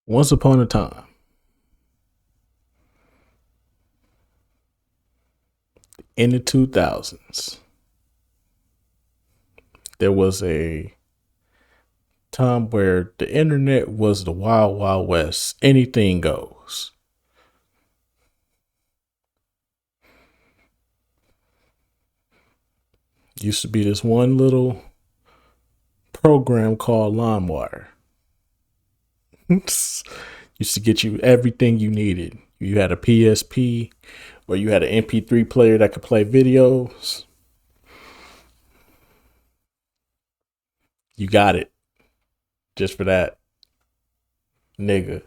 Once upon a time, in the 2000s, there was a time where the internet was the wild, wild west. Anything goes. Used to be this one little program called LimeWire. Used to get you everything you needed. You had a PSP or you had an MP3 player that could play videos. You got it just for that. Nigga,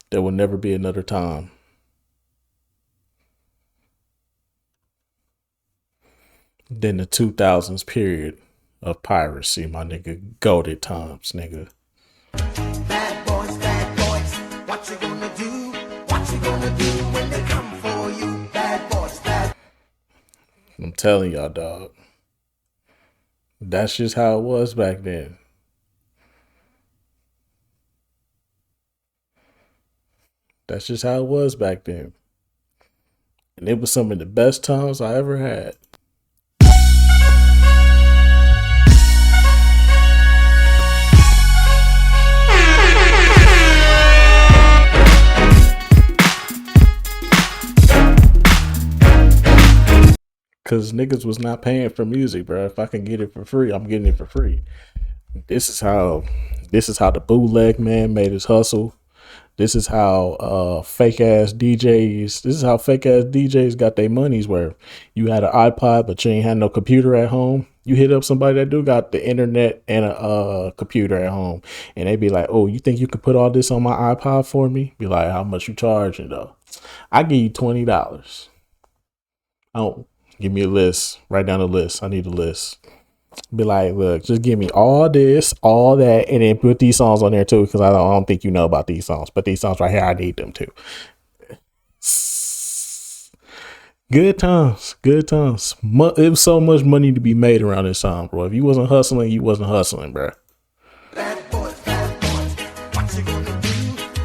there will never be another time. Then the 2000s period of piracy, my nigga. Goated times, nigga. Bad boys, what you gonna do? What you gonna do when they come for you? Bad boys, bad. I'm telling y'all, dog. That's just how it was back then. That's just how it was back then. And it was some of the best times I ever had. Cause niggas was not paying for music, bro. If I can get it for free, I'm getting it for free. This is how the bootleg man made his hustle. This is how fake ass DJs got their money's worth. You had an iPod, but you ain't had no computer at home. You hit up somebody that do got the internet and a computer at home, and they be like, "Oh, you think you could put all this on my iPod for me?" Be like, "How much you charging though?" I give you $20. Oh, give me a list. Write down a list. I need a list. Be like, look, just give me all this, all that, and then put these songs on there too, because I don't think you know about these songs. But these songs right here, I need them too. Good times, good times. It was so much money to be made around this time, bro. If you wasn't hustling, you wasn't hustling, bro. Bad boys, what you gonna do?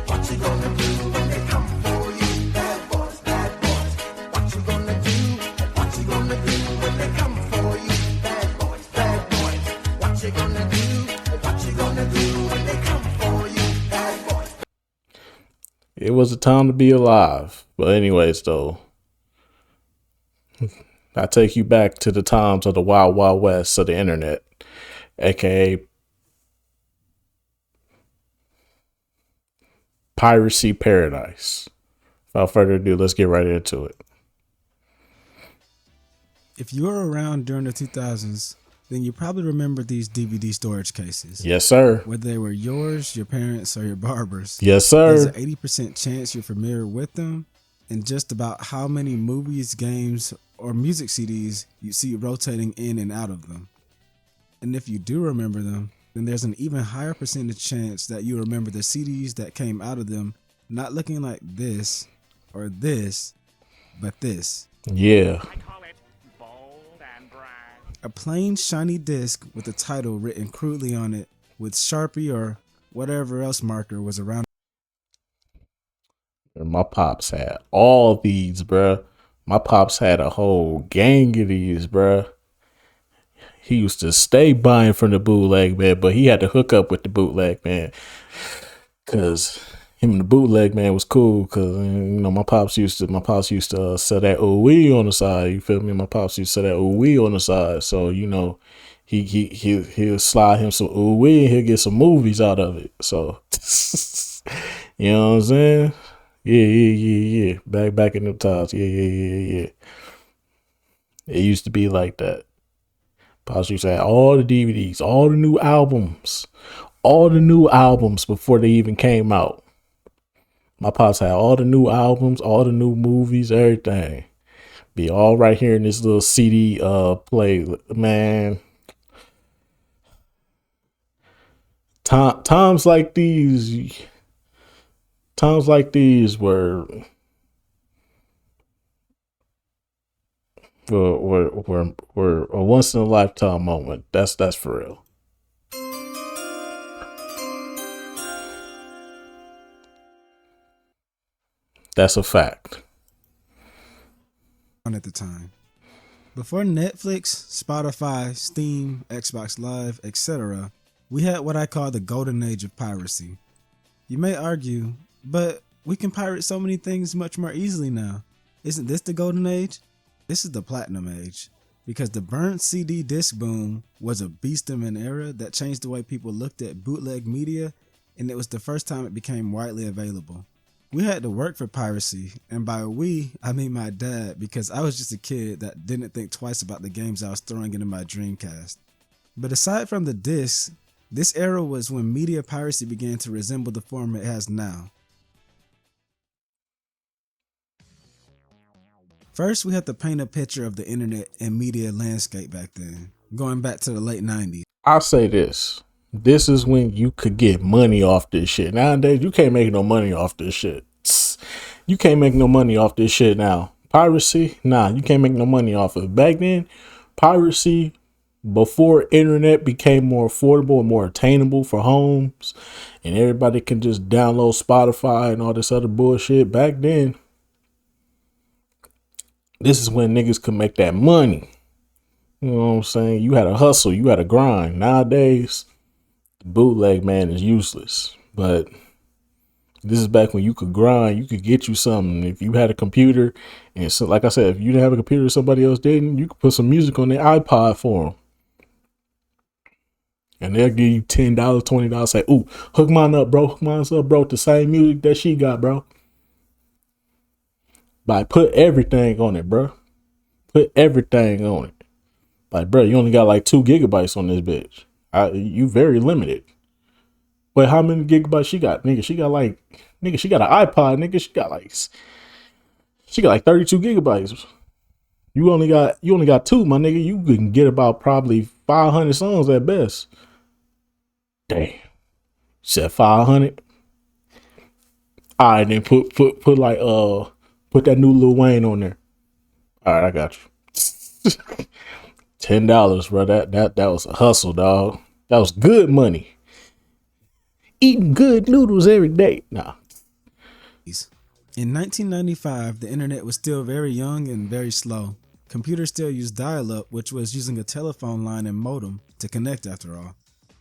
What you gonna do when they come for you? Bad boys, what you gonna do? What you gonna do when they come for you? Bad boys, what you gonna do? What you gonna do when they come for you? Bad boys. It was a time to be alive. But anyways, though, I take you back to the times of the wild, wild west of the internet, aka Piracy Paradise. Without further ado, let's get right into it. If you were around during the 2000s, then you probably remember these DVD storage cases. Yes, sir. Whether they were yours, your parents, or your barber's. Yes, sir. There's an 80% chance you're familiar with them, and just about how many movies, games, or music CDs you see rotating in and out of them. And if you do remember them, then there's an even higher percentage chance that you remember the CDs that came out of them not looking like this or this, but this. Yeah. I call it bold and bright. A plain shiny disc with the title written crudely on it with Sharpie or whatever else marker was around. My pops had all these, bruh. My pops had a whole gang of these, bruh. He used to stay buying from the bootleg man, but he had to hook up with the bootleg man. Cause him and the bootleg man was cool. Cause my pops used to sell that ooh-wee on the side. You feel me? My pops used to sell that ooh-wee on the side. So he'll slide him some ooh-wee and he'll get some movies out of it. So you know what I'm saying? Yeah. Back in the times. Yeah. It used to be like that. Pops used to have all the DVDs, all the new albums before they even came out. My pops had all the new albums, all the new movies, everything. Be all right here in this little CD play, man. Times like these were a once in a lifetime moment. That's for real. That's a fact. At the time. Before Netflix, Spotify, Steam, Xbox Live, etc., we had what I call the golden age of piracy. You may argue, but we can pirate so many things much more easily now. Isn't this the golden age? This is the platinum age, because the burnt CD disc boom was a beast of an era that changed the way people looked at bootleg media, and it was the first time it became widely available. We had to work for piracy, and by we, I mean my dad, because I was just a kid that didn't think twice about the games I was throwing into my Dreamcast. But aside from the discs, this era was when media piracy began to resemble the form it has now. First, we have to paint a picture of the internet and media landscape back then, going back to the late 90s. I'll say this. This is when you could get money off this shit. Nowadays, you can't make no money off this shit. You can't make no money off this shit now. Piracy? Nah, you can't make no money off of it. Back then, piracy, before internet became more affordable and more attainable for homes, and everybody can just download Spotify and all this other bullshit, back then, this is when niggas could make that money. You know what I'm saying? You had to hustle, you had to grind. Nowadays, the bootleg man is useless. But this is back when you could grind, you could get you something. If you had a computer, and so, like I said, if you didn't have a computer, somebody else didn't, you could put some music on their iPod for them. And they'll give you $10, $20, say, ooh, hook mine up, bro. Hook mine up, bro, with the same music that she got, bro. Like, put everything on it, bro. Put everything on it. Like, bro, you only got like 2 gigabytes on this bitch. You very limited. But how many gigabytes she got? Nigga, she got an iPod, nigga. She got like 32 gigabytes. You only got 2, my nigga. You can get about probably 500 songs at best. Damn. Said 500. All right, then put that new Lil Wayne on there. All right, I got you. $10, bro. That was a hustle, dog. That was good money. Eating good noodles every day. Nah. In 1995, the internet was still very young and very slow. Computers still used dial-up, which was using a telephone line and modem to connect after all.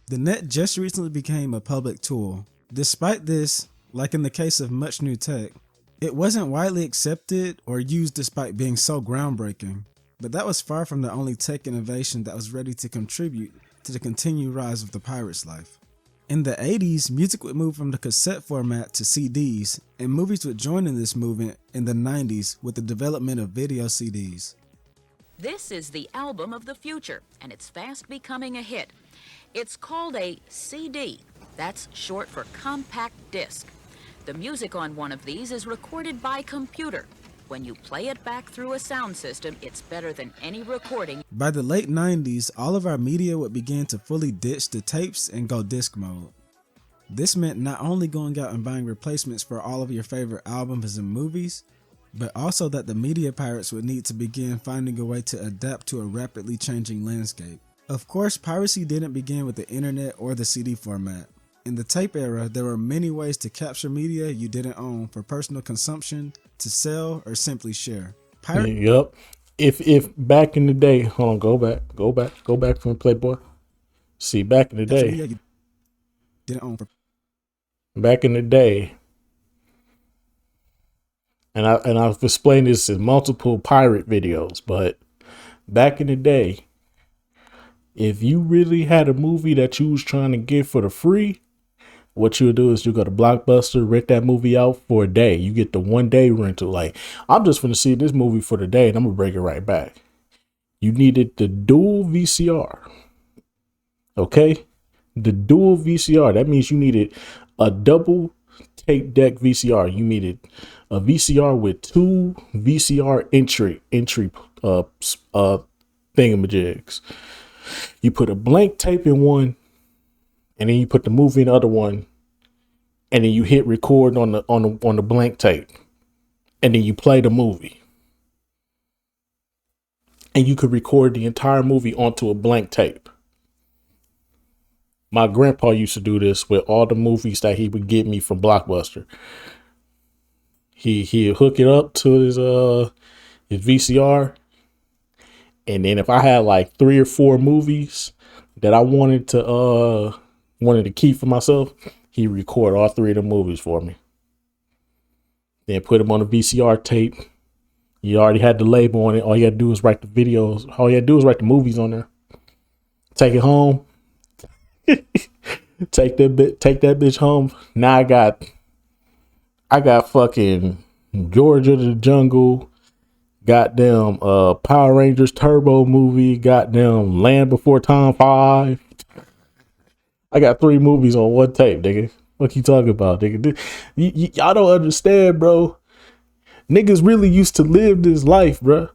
The net just recently became a public tool. Despite this, like in the case of much new tech, it wasn't widely accepted or used despite being so groundbreaking. But that was far from the only tech innovation that was ready to contribute to the continued rise of the pirate's life. In the 80s, music would move from the cassette format to CDs, and movies would join in this movement in the 90s with the development of video CDs. This is the album of the future, and it's fast becoming a hit. It's called a CD. That's short for compact disc. The music on one of these is recorded by computer. When you play it back through a sound system, it's better than any recording. By the late 90s, all of our media would begin to fully ditch the tapes and go disc mode. This meant not only going out and buying replacements for all of your favorite albums and movies, but also that the media pirates would need to begin finding a way to adapt to a rapidly changing landscape. Of course, piracy didn't begin with the internet or the CD format. In the tape era, there were many ways to capture media you didn't own for personal consumption, to sell, or simply share. Yep. If back in the day, hold on, go back from Playboy. See, back in the day, you didn't own. Back in the day, and I've explained this in multiple pirate videos, but back in the day, if you really had a movie that you was trying to get for the free, what you would do is you go to Blockbuster, rent that movie out for a day. You get the 1-day rental. Like, I'm just going to see this movie for the day and I'm going to bring it right back. You needed the dual VCR. Okay? The dual VCR. That means you needed a double tape deck VCR. You needed a VCR with 2 VCR entry thingamajigs. You put a blank tape in one, and then you put the movie in the other one, and then you hit record on the blank tape, and then you play the movie. And you could record the entire movie onto a blank tape. My grandpa used to do this with all the movies that he would get me from Blockbuster. He'll hook it up to his VCR, and then if I had like 3 or 4 movies that I wanted to keep for myself, he record all 3 of the movies for me. Then put them on a VCR tape. You already had the label on it. All you had to do is write the videos. All you had to do is write the movies on there. Take it home. take that bitch home. Now I got fucking Georgia the Jungle, goddamn Power Rangers Turbo movie, goddamn Land Before Time 5. I got 3 movies on one tape, nigga. What you talking about, nigga? Y'all don't understand, bro. Niggas really used to live this life, bro.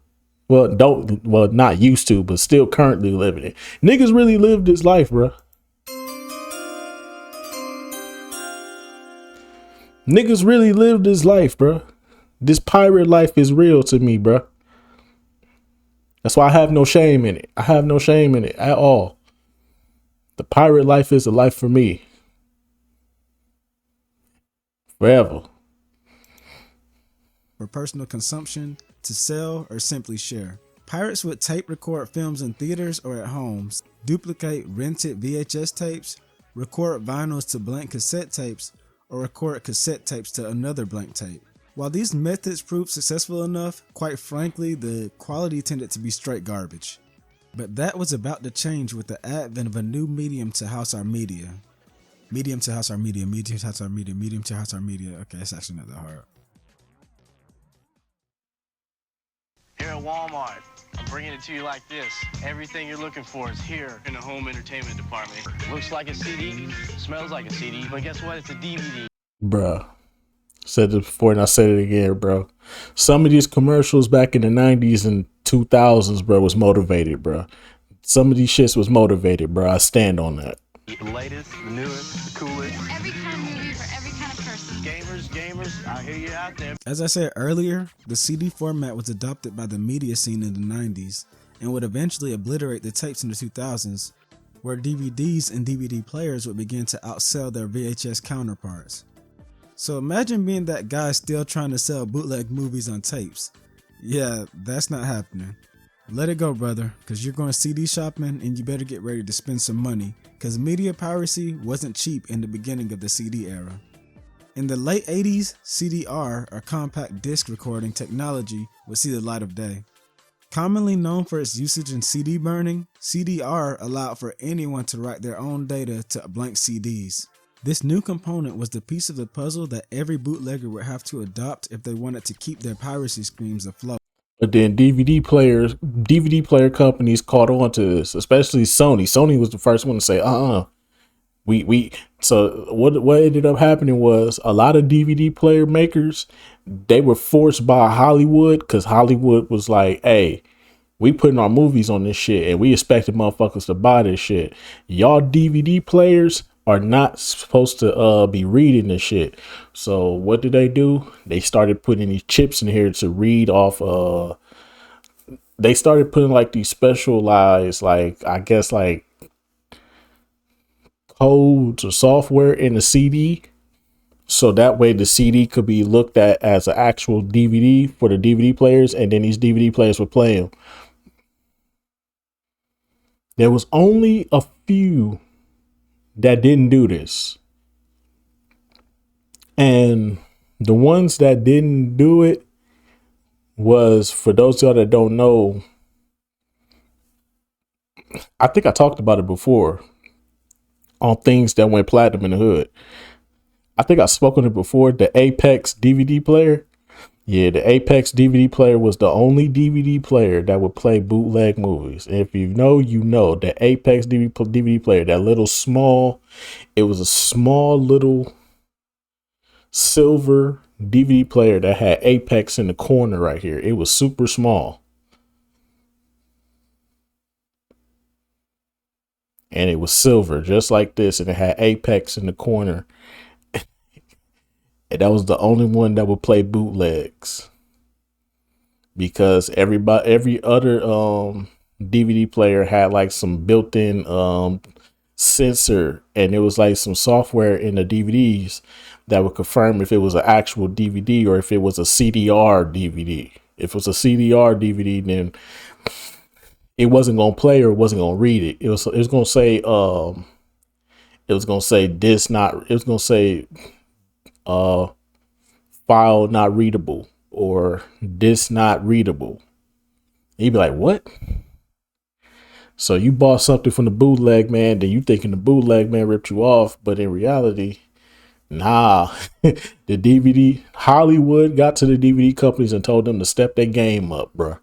Well, not used to, but still currently living it. Niggas really live this life, bro. Niggas really live this life, bro. This pirate life is real to me, bro. That's why I have no shame in it. I have no shame in it at all. The pirate life is a life for me. Forever. For personal consumption, to sell, or simply share. Pirates would tape record films in theaters or at homes, duplicate rented VHS tapes, record vinyls to blank cassette tapes, or record cassette tapes to another blank tape. While these methods proved successful enough, quite frankly, the quality tended to be straight garbage. But that was about to change with the advent of a new medium to house our media. Medium to house our media, medium to house our media, medium to house our media. Okay, it's actually not that hard. Here at Walmart, I'm bringing it to you like this. Everything you're looking for is here in the home entertainment department. Looks like a CD, smells like a CD, but guess what? It's a DVD. Bruh. Said it before and I said it again, bro. Some of these commercials back in the 90s and 2000s, bro, was motivated, bro. Some of these shits was motivated, bro. I stand on that. The latest, the newest, the coolest. Every kind of movie for every kind of person. Gamers, I hear you out there. As I said earlier, the CD format was adopted by the media scene in the 90s and would eventually obliterate the tapes in the 2000s, where DVDs and DVD players would begin to outsell their VHS counterparts. So imagine being that guy still trying to sell bootleg movies on tapes. Yeah, that's not happening. Let it go, brother, because you're going CD shopping and you better get ready to spend some money, because media piracy wasn't cheap in the beginning of the CD era. In the late 80s, CDR, or compact disc recording technology, would see the light of day. Commonly known for its usage in CD burning, CDR allowed for anyone to write their own data to blank CDs. This new component was the piece of the puzzle that every bootlegger would have to adopt if they wanted to keep their piracy schemes afloat. But then DVD player companies caught on to this, especially Sony. Sony was the first one to say, So what ended up happening was a lot of DVD player makers, they were forced by Hollywood, because Hollywood was like, hey, we putting our movies on this shit and we expected motherfuckers to buy this shit. Y'all DVD players are not supposed to be reading this shit. So what did they do? They started putting these chips in here to read off. They started putting like these specialized, like, I guess, like codes or software in the CD. So that way the CD could be looked at as an actual DVD for the DVD players. And then these DVD players would play them. There was only a few that didn't do this. And the ones that didn't do it was, for those of y'all that don't know, I think I talked about it before on things that went platinum in the hood. I think I've spoken it before, the Apex DVD player. Yeah, the Apex DVD player was the only DVD player that would play bootleg movies. And if you know, you know, the Apex DVD player, that little small, it was a small little silver DVD player that had Apex in the corner right here. It was super small. And it was silver, just like this. And it had Apex in the corner. And that was the only one that would play bootlegs, because every other DVD player had like some built-in sensor, and it was like some software in the DVDs that would confirm if it was an actual DVD or if it was a CDR DVD. If it was a CDR DVD, then it wasn't gonna play or it wasn't gonna read it. It was gonna say this not. It was gonna say file not readable or this not readable. And you'd be like, what? So you bought something from the bootleg man, then you thinking the bootleg man ripped you off, but in reality, nah. The DVD Hollywood got to the DVD companies and told them to step their game up, bro.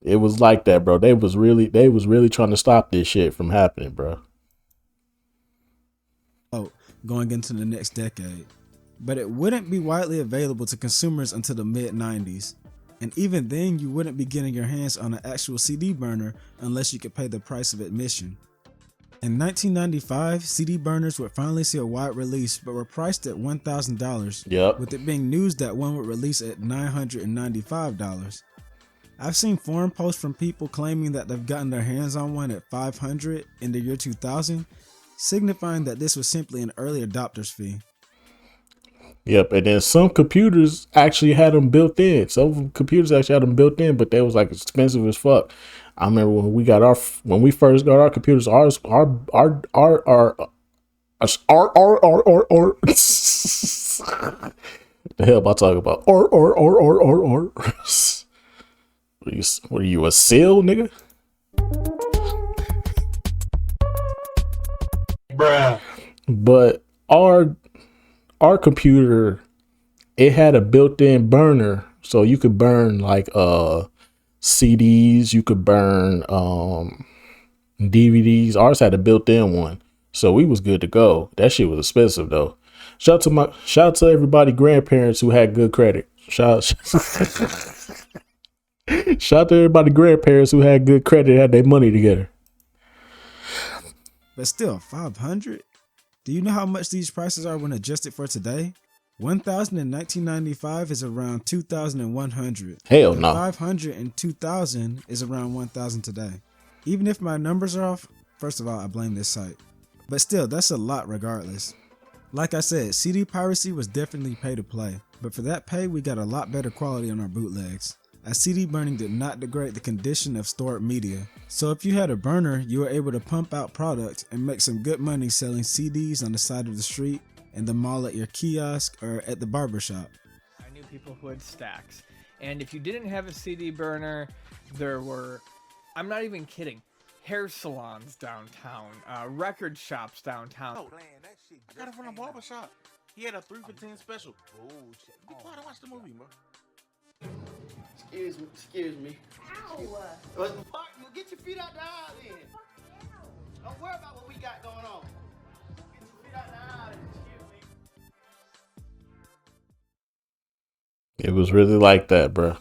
It was like that, bro. They was really trying to stop this shit from happening, bro. Oh, going into the next decade. But it wouldn't be widely available to consumers until the mid-90s. And even then, you wouldn't be getting your hands on an actual CD burner unless you could pay the price of admission. In 1995, CD burners would finally see a wide release, but were priced at $1,000, Yep. with it being news that one would release at $995. I've seen forum posts from people claiming that they've gotten their hands on one at $500 in the year 2000, signifying that this was simply an early adopter's fee. Yep, and then some computers actually had them built in. Some computers actually had them built in, but they was like expensive as fuck. I remember when we first got our computers, our the hell am I talking about? What are you, a seal, nigga? Bruh. But our computer, it had a built-in burner, so you could burn like CDs, you could burn DVDs. Ours had a built-in one, so we was good to go. That shit was expensive though. Shout out to everybody grandparents who had good credit. Shout out to everybody grandparents who had good credit, had their money together. But still, $500? Do you know how much these prices are when adjusted for today? $1,000 in 1995 is around $2,100. Hell no. $500 in 2000 is around $1,000 today. Even if my numbers are off, first of all, I blame this site. But still, that's a lot regardless. Like I said, CD piracy was definitely pay to play, but for that pay, we got a lot better quality on our bootlegs. As CD burning did not degrade the condition of stored media. So if you had a burner, you were able to pump out product and make some good money selling CDs on the side of the street, in the mall, at your kiosk, or at the barbershop. I knew people who had stacks. And if you didn't have a CD burner, there were, I'm not even kidding, hair salons downtown, record shops downtown. Oh, man, that shit. I got it from a barbershop. He had a 3 for 10 special. Bullshit. Be quiet and watch the movie, bro. Excuse me. Ow! What the fuck? You get your feet out the aisle then. Don't worry about what we got going on. Get your feet out the aisle then. Excuse me. It was really like that, bro.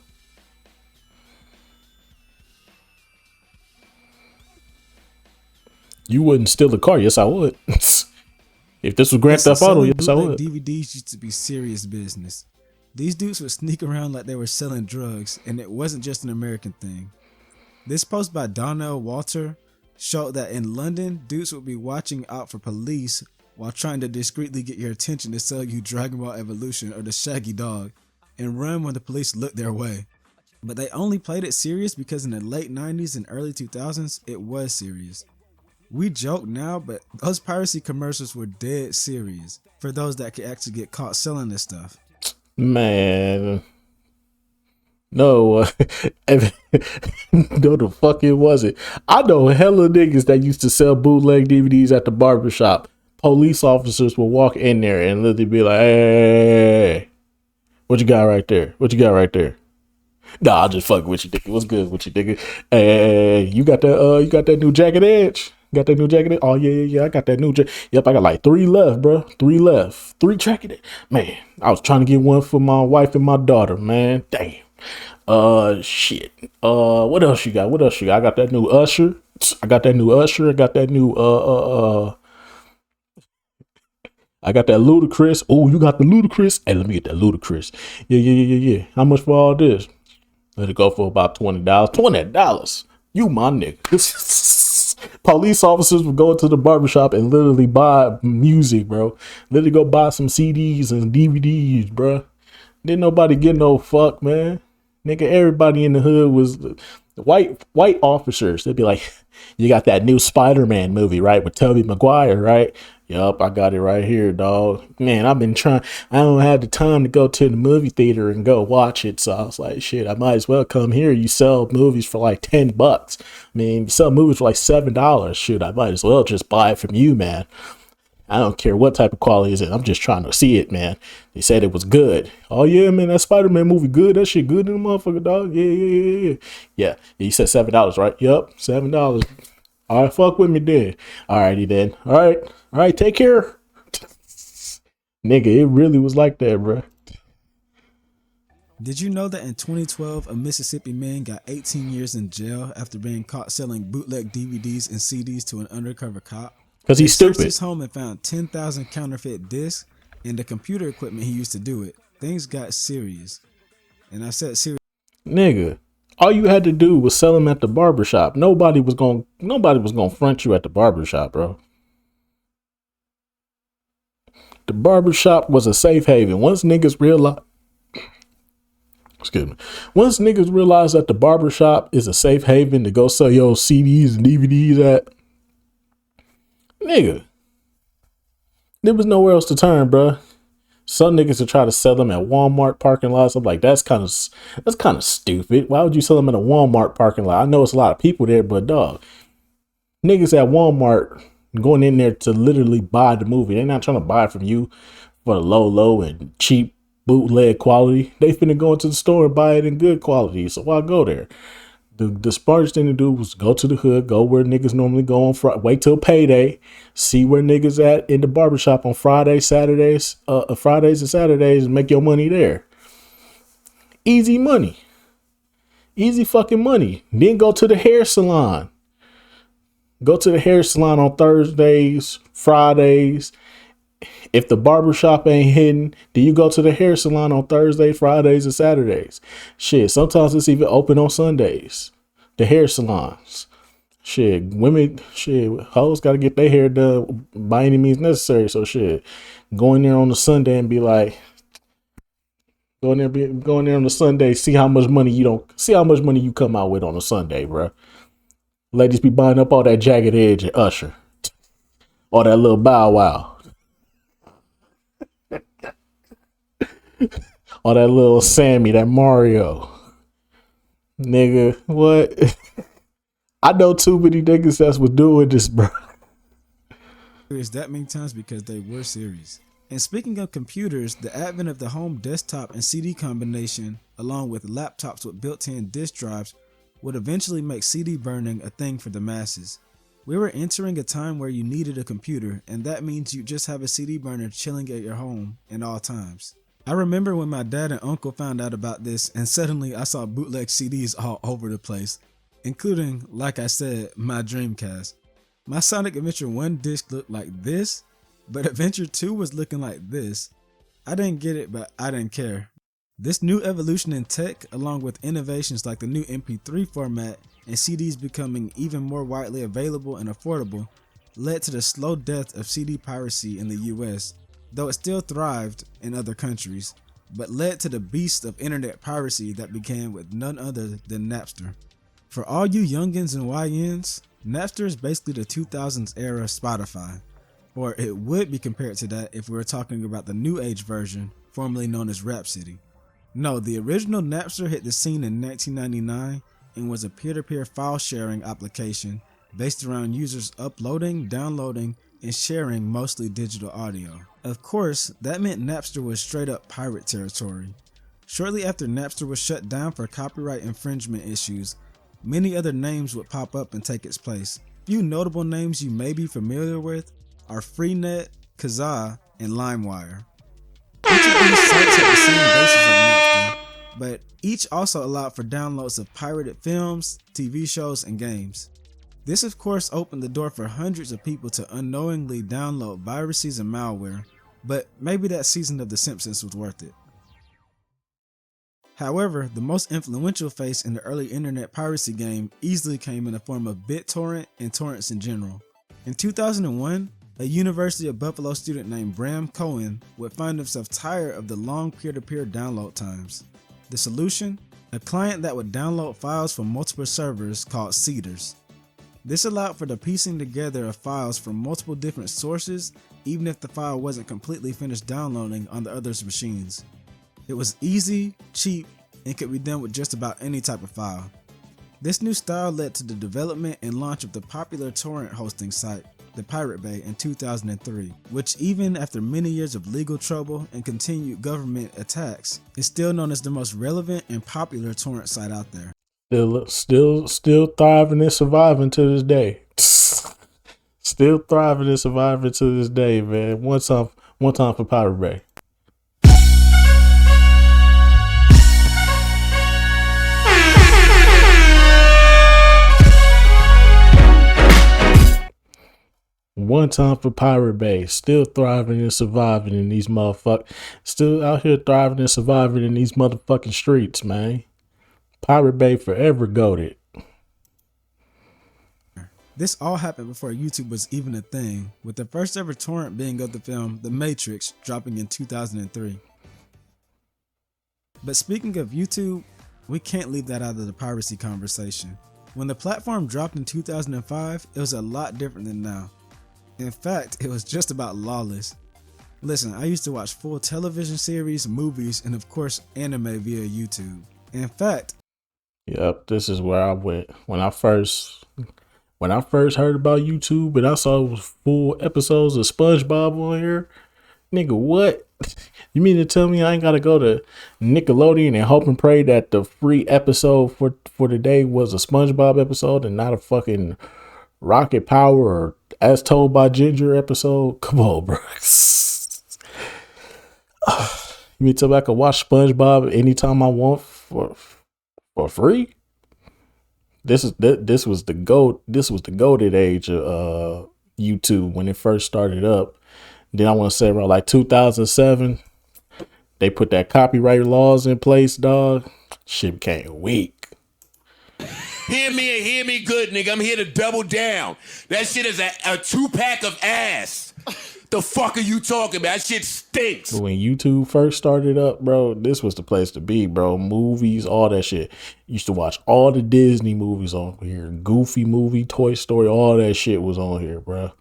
You wouldn't steal a car? Yes, I would. If this was Grand Theft Auto, yes, I would. DVDs used to be serious business. These dudes would sneak around like they were selling drugs, and it wasn't just an American thing. This post by Donnell Walter showed that in London, dudes would be watching out for police while trying to discreetly get your attention to sell you Dragon Ball Evolution or the Shaggy Dog, and run when the police looked their way. But they only played it serious because in the late 90s and early 2000s, it was serious. We joke now, but those piracy commercials were dead serious for those that could actually get caught selling this stuff. Man, no, no, the fuck it wasn't. I know hella niggas that used to sell bootleg DVDs at the barbershop. Police officers will walk in there and literally be like, "Hey, what you got right there? What you got right there?" Nah, I'll just fuck with you, nigga. What's good with you, nigga? Hey, you got that new Jagged Edge? Got that new jacket? Oh yeah. I got that new jacket. Yep, I got like 3 left, bro. 3 left. 3 jacket. Man, I was trying to get one for my wife and my daughter, man. Damn. Shit. What else you got? I got that new Usher. I got that new I got that Ludacris. Oh, you got the Ludacris? Hey, let me get that Ludacris. Yeah. How much for all this? Let it go for about $20. $20. You my nigga. Police officers would go into the barbershop and literally buy music, bro. Literally go buy some CDs and DVDs, bro. Didn't nobody get no fuck, man. Nigga, everybody in the hood was white officers. They'd be like, you got that new Spider-Man movie, right? With Tobey Maguire, right? Yup, I got it right here, dog. Man, I've been trying. I don't have the time to go to the movie theater and go watch it. So I was like, shit, I might as well come here. You sell movies for like $10. I mean, you sell movies for like $7. Shoot, I might as well just buy it from you, man. I don't care what type of quality is it. I'm just trying to see it, man. They said it was good. Oh yeah, man, that Spider-Man movie good. That shit good in the motherfucker, dog. Yeah. You said $7, right? Yup, $7. All right, fuck with me then. Alrighty then. All right, take care. Nigga, it really was like that, bro. Did you know that in 2012, a Mississippi man got 18 years in jail after being caught selling bootleg DVDs and CDs to an undercover cop? Because he's They searched stupid. his home and found 10,000 counterfeit discs and the computer equipment he used to do it. Things got serious. And I said serious. Nigga, all you had to do was sell them at the barbershop. Nobody was gonna front you at the barbershop, bro. The barbershop was a safe haven. Once niggas realize that the barbershop is a safe haven to go sell your CDs and DVDs at, nigga, there was nowhere else to turn, bro. Some niggas would try to sell them at Walmart parking lots. I'm like, that's kind of stupid. Why would you sell them in a Walmart parking lot? I know it's a lot of people there, but dog, niggas at Walmart going in there to literally buy the movie. They're not trying to buy it from you for the low and cheap bootleg quality. They finna go into the store and buy it in good quality. So why go there? The smartest thing to do was go to the hood, go where niggas normally go on wait till payday, see where niggas at in the barbershop on Fridays and Saturdays and make your money there. Easy money. Easy fucking money. Then go to the hair salon. Go to the hair salon on Thursdays, Fridays. If the barbershop ain't hidden, then you go to the hair salon on Thursdays, Fridays, and Saturdays. Shit, sometimes it's even open on Sundays. The hair salons. Shit, women, hoes got to get their hair done by any means necessary. So shit, go in there on the Sunday and be like, go in there on the Sunday, see how much money you come out with on a Sunday, bro. Ladies be buying up all that Jagged Edge and Usher, all that little Bow Wow. Or that little Sammy, that Mario. Nigga, what? I know too many niggas that's was doing this, bro. That many times because they were serious. And speaking of computers, the advent of the home desktop and CD combination, along with laptops with built-in disk drives, would eventually make CD burning a thing for the masses. We were entering a time where you needed a computer, and that means you just have a CD burner chilling at your home in all times. I remember when my dad and uncle found out about this, and suddenly I saw bootleg CDs all over the place, including, like I said, my Dreamcast. My Sonic Adventure 1 disc looked like this, but Adventure 2 was looking like this. I didn't get it, but I didn't care. This new evolution in tech, along with innovations like the new MP3 format and CDs becoming even more widely available and affordable, led to the slow death of CD piracy in the US, though it still thrived in other countries, but led to the beast of internet piracy that began with none other than Napster. For all you youngins and YNs, Napster is basically the 2000s era Spotify, or it would be compared to that if we were talking about the new age version, formerly known as Rhapsody. No, the original Napster hit the scene in 1999 and was a peer-to-peer file sharing application based around users uploading, downloading, and sharing mostly digital audio. Of course, that meant Napster was straight up pirate territory. Shortly after Napster was shut down for copyright infringement issues, many other names would pop up and take its place. Few notable names you may be familiar with are Freenet, Kazaa, and LimeWire. Each of these sites had the same basis as Napster, but each also allowed for downloads of pirated films, TV shows, and games. This of course opened the door for hundreds of people to unknowingly download viruses and malware, but maybe that season of The Simpsons was worth it. However, the most influential face in the early internet piracy game easily came in the form of BitTorrent and torrents in general. In 2001, a University of Buffalo student named Bram Cohen would find himself tired of the long peer-to-peer download times. The solution? A client that would download files from multiple servers called seeders. This allowed for the piecing together of files from multiple different sources, even if the file wasn't completely finished downloading on the other's machines. It was easy, cheap, and could be done with just about any type of file. This new style led to the development and launch of the popular torrent hosting site, the Pirate Bay, in 2003, which even after many years of legal trouble and continued government attacks, is still known as the most relevant and popular torrent site out there. Still thriving and surviving to this day. Still thriving and surviving to this day, man. One time for Pirate Bay. One time for Pirate Bay, still thriving and surviving in these motherfuckers. Still out here thriving and surviving in these motherfucking streets, man. Pirate Bay forever goated. This all happened before YouTube was even a thing, with the first ever torrent being of the film The Matrix dropping in 2003. But speaking of YouTube, we can't leave that out of the piracy conversation. When the platform dropped in 2005, it was a lot different than now. In fact, it was just about lawless. Listen, I used to watch full television series, movies, and of course anime via YouTube. In fact, yep, this is where I went when I first heard about YouTube and I saw it was full episodes of SpongeBob on here. Nigga, what? You mean to tell me I ain't gotta go to Nickelodeon and hope and pray that the free episode for the day was a SpongeBob episode and not a fucking Rocket Power or As Told by Ginger episode? Come on, bro. You mean to tell me I can watch SpongeBob anytime I want for free? This was the golden age of YouTube when it first started up. Then I want to say around like 2007, they put that copyright laws in place, dog. Shit became weak. Hear me and hear me good, nigga. I'm here to double down. That shit is a 2-pack of ass. The fuck are you talking about? That shit stinks. When YouTube first started up, bro, this was the place to be, bro. Movies, all that shit. Used to watch all the Disney movies on here. Goofy movie, Toy Story, all that shit was on here, bro.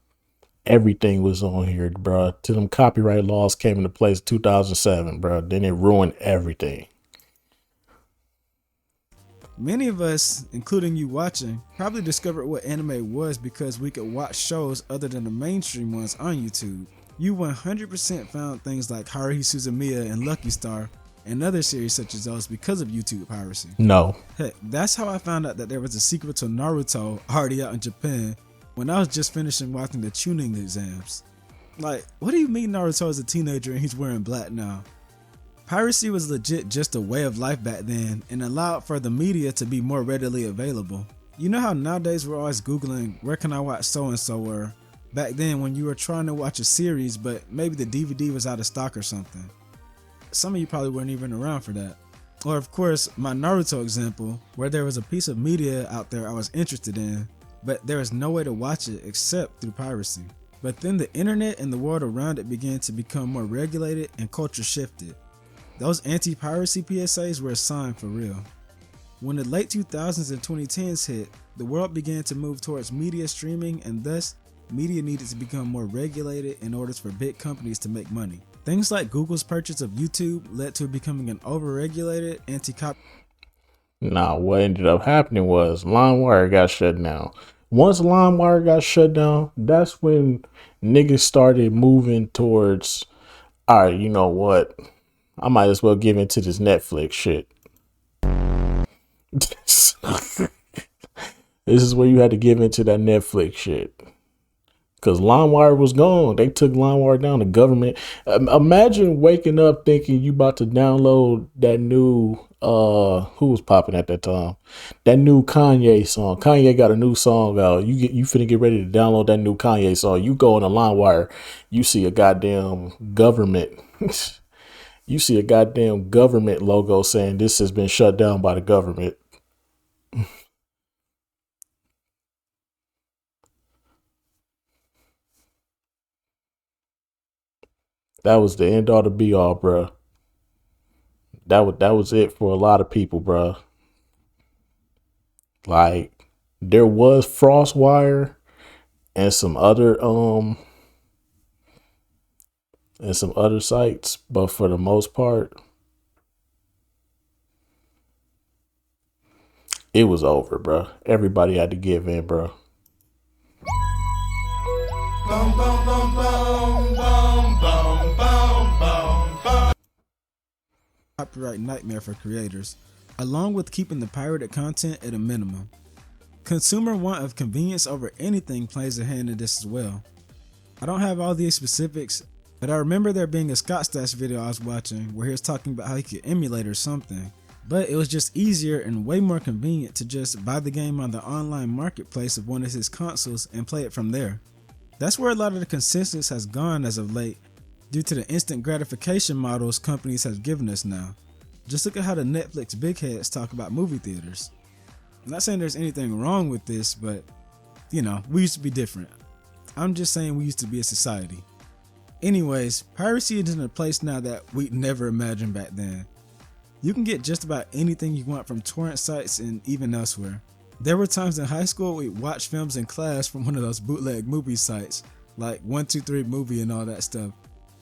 Everything was on here, bro. Till them copyright laws came into place in 2007, bro. Then it ruined everything. many of us, including you watching, probably discovered what anime was because we could watch shows other than the mainstream ones on YouTube. You 100% found things like Haruhi Suzumiya and Lucky Star and other series such as those because of YouTube piracy. No. Heck, that's how I found out that there was a sequel to Naruto already out in Japan when I was just finishing watching the tuning exams. Like, what do you mean Naruto is a teenager and he's wearing black now? Piracy was legit just a way of life back then and allowed for the media to be more readily available. You know how nowadays we're always Googling, where can I watch so-and-so, or back then when you were trying to watch a series but maybe the DVD was out of stock or something. Some of you probably weren't even around for that. Or of course, my Naruto example, where there was a piece of media out there I was interested in, but there was no way to watch it except through piracy. But then the internet and the world around it began to become more regulated and culture shifted. Those anti-piracy PSAs were a sign for real. When the late 2000s and 2010s hit, the world began to move towards media streaming, and thus, media needed to become more regulated in order for big companies to make money. Things like Google's purchase of YouTube led to it becoming an over-regulated anti-copy. Nah, what ended up happening was LimeWire got shut down. Once LimeWire got shut down, that's when niggas started moving towards, all right, you know what? I might as well give into this Netflix shit. This is where you had to give into that Netflix shit. Because LimeWire was gone. They took LimeWire down. The government. Imagine waking up thinking you about to download that new, who was popping at that time? That new Kanye song. Kanye got a new song out. You finna get ready to download that new Kanye song. You go on the LimeWire. You see a goddamn government You see a goddamn government logo saying this has been shut down by the government. That was the end all to be all, bruh. That was it for a lot of people, bruh. Like, there was Frostwire and some other sites, but for the most part, it was over, bruh. Everybody had to give in, bruh. Boom, boom, boom, boom, boom, boom, boom, boom, boom. Copyright nightmare for creators, along with keeping the pirated content at a minimum. Consumer want of convenience over anything plays a hand in this as well. I don't have all these specifics, but I remember there being a Scott Stash video I was watching where he was talking about how he could emulate or something, but it was just easier and way more convenient to just buy the game on the online marketplace of one of his consoles and play it from there. That's where a lot of the consensus has gone as of late, due to the instant gratification models companies have given us now. Just look at how the Netflix big heads talk about movie theaters. I'm not saying there's anything wrong with this, but you know, we used to be different. I'm just saying we used to be a society. Anyways, piracy is in a place now that we'd never imagined back then. You can get just about anything you want from torrent sites and even elsewhere. There were times in high school we'd watch films in class from one of those bootleg movie sites, like 123 Movie and all that stuff.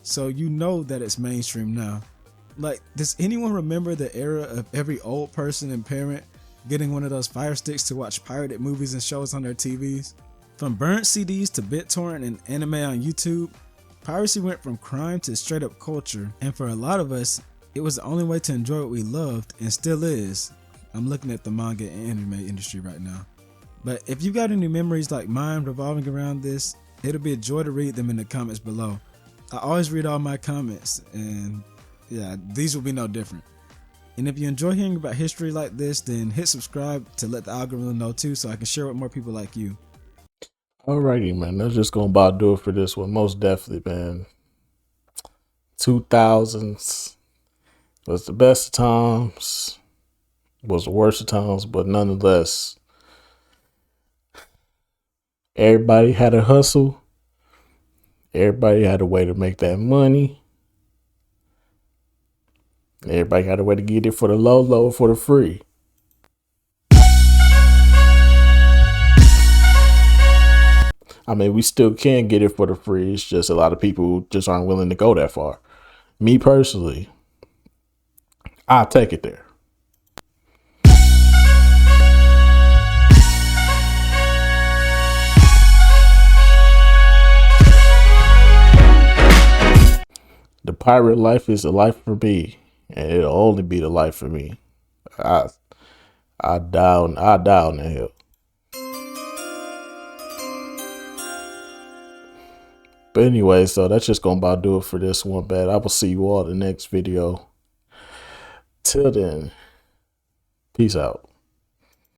So you know that it's mainstream now. Like, does anyone remember the era of every old person and parent getting one of those Fire Sticks to watch pirated movies and shows on their TVs? From burnt CDs to BitTorrent and anime on YouTube, piracy went from crime to straight up culture, and for a lot of us, it was the only way to enjoy what we loved, and still is. I'm looking at the manga and anime industry right now. But if you got any memories like mine revolving around this, it'll be a joy to read them in the comments below. I always read all my comments, and yeah, these will be no different. And if you enjoy hearing about history like this, then hit subscribe to let the algorithm know too, so I can share with more people like you. Alrighty, man. That's just gonna about do it for this one. Most definitely, man. 2000s was the best of times, was the worst of times, but nonetheless, everybody had a hustle. Everybody had a way to make that money. Everybody had a way to get it for the low, for the free. I mean, we still can get it for the free. It's just a lot of people just aren't willing to go that far. Me personally, I'll take it there. The pirate life is a life for me, and it'll only be the life for me. I die on the hill. But anyway, so that's just gonna about do it for this one, man. I will see you all in the next video. Till then, peace out.